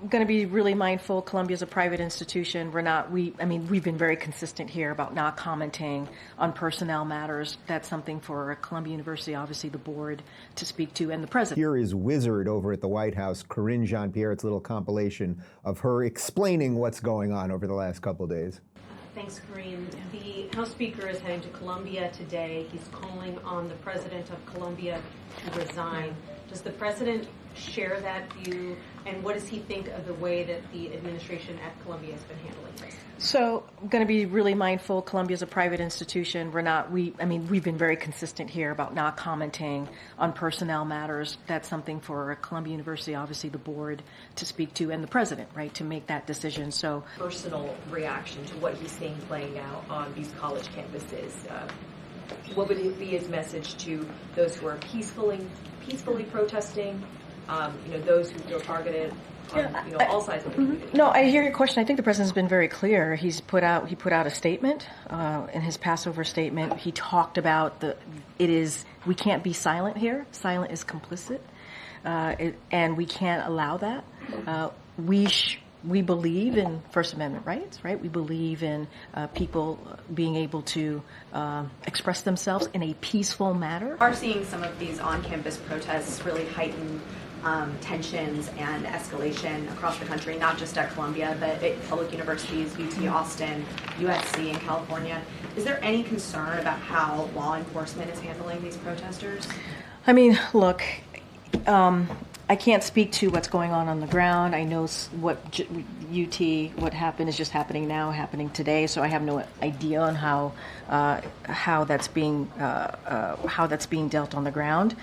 going to be really mindful. Columbia's a private institution. We've been very consistent here about not commenting on personnel matters. That's something for Columbia University, obviously the board, to speak to, and the president. Here is Wizard over at the White House, Karine Jean-Pierre. It's a little compilation of her explaining what's going on over the last couple of days. Thanks, Karine. The House Speaker is heading to Columbia today. He's calling on the president of Columbia to resign. Does the president share that view, and what does he think of the way that the administration at Columbia has been handling this? So I'm going to be really mindful. Columbia's a private institution. We've been very consistent here about not commenting on personnel matters. That's something for Columbia University, obviously the board, to speak to, and the president, right, to make that decision. So personal reaction to what he's seeing playing out on these college campuses. What would be his message to those who are peacefully protesting? Those who feel targeted on all sides of the community. No, I hear your question. I think the president's been very clear. He put out a statement in his Passover statement. He talked about we can't be silent here. Silent is complicit, and we can't allow that. We believe in First Amendment rights, right? We believe in people being able to express themselves in a peaceful manner. We are seeing some of these on-campus protests really heighten tensions and escalation across the country, not just at Columbia, but at public universities, UT Austin, USC in California. Is there any concern about how law enforcement is handling these protesters? I mean, look, I can't speak to what's going on the ground. I know what happened is just happening today. So I have no idea on how that's being dealt on the ground.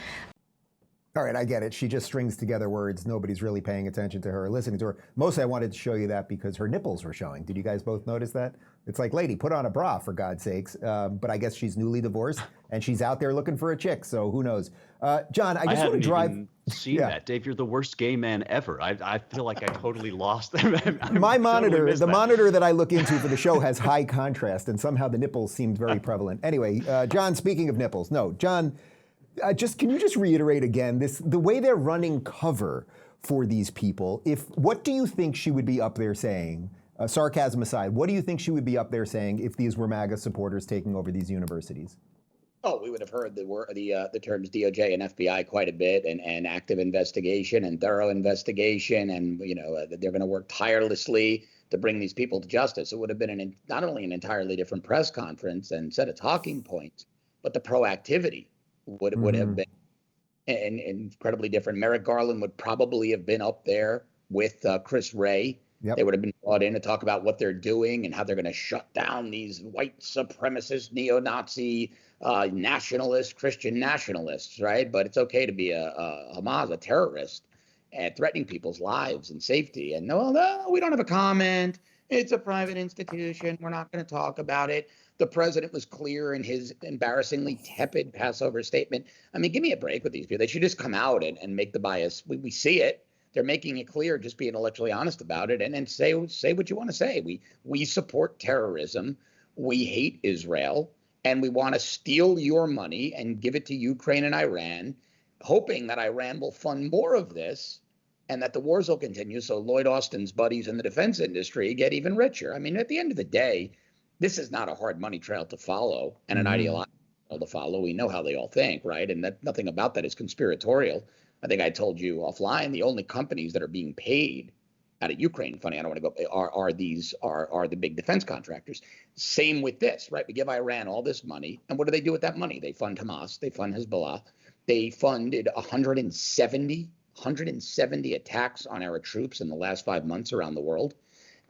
All right, I get it. She just strings together words. Nobody's really paying attention to her or listening to her. Mostly I wanted to show you that because her nipples were showing. Did you guys both notice that? It's like, lady, put on a bra, for God's sakes. But I guess she's newly divorced, and she's out there looking for a chick, so who knows? John, I just want to drive... Even seen that. Dave, you're the worst gay man ever. I feel like I totally lost them. My monitor, the monitor that I look into for the show has high contrast, and somehow the nipples seemed very prevalent. Anyway, John, speaking of nipples, no, John... can you just reiterate again the way they're running cover for these people? What do you think she would be up there saying? Sarcasm aside, what do you think she would be up there saying if these were MAGA supporters taking over these universities? Oh, we would have heard the terms DOJ and FBI quite a bit, and active investigation and thorough investigation, and they're going to work tirelessly to bring these people to justice. It would have been not only an entirely different press conference and set of talking points, but the proactivity would have been incredibly different. Merrick Garland would probably have been up there with Chris Wray. Yep. They would have been brought in to talk about what they're doing and how they're going to shut down these white supremacist, neo-Nazi, nationalist, Christian nationalists, right? But it's okay to be a Hamas, a terrorist, and threatening people's lives and safety. And no, we don't have a comment. It's a private institution. We're not going to talk about it. The president was clear in his embarrassingly tepid Passover statement. I mean, give me a break with these people. They should just come out and make the bias. We see it. They're making it clear, just be intellectually honest about it, and then say what you want to say. We support terrorism. We hate Israel, and we want to steal your money and give it to Ukraine and Iran, hoping that Iran will fund more of this and that the wars will continue so Lloyd Austin's buddies in the defense industry get even richer. I mean, at the end of the day, this is not a hard money trail to follow and an ideological trail to follow. We know how they all think, right? And that nothing about that is conspiratorial. I think I told you offline, the only companies that are being paid out of Ukraine, funny, I don't want to go, are the big defense contractors. Same with this, right? We give Iran all this money. And what do they do with that money? They fund Hamas. They fund Hezbollah. They funded 170 attacks on our troops in the last 5 months around the world.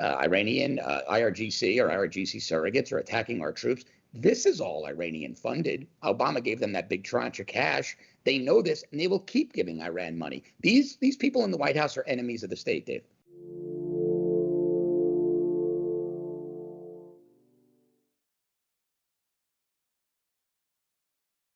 Iranian IRGC or IRGC surrogates are attacking our troops. This is all Iranian funded. Obama gave them that big tranche of cash. They know this, and they will keep giving Iran money. These people in the White House are enemies of the state, Dave.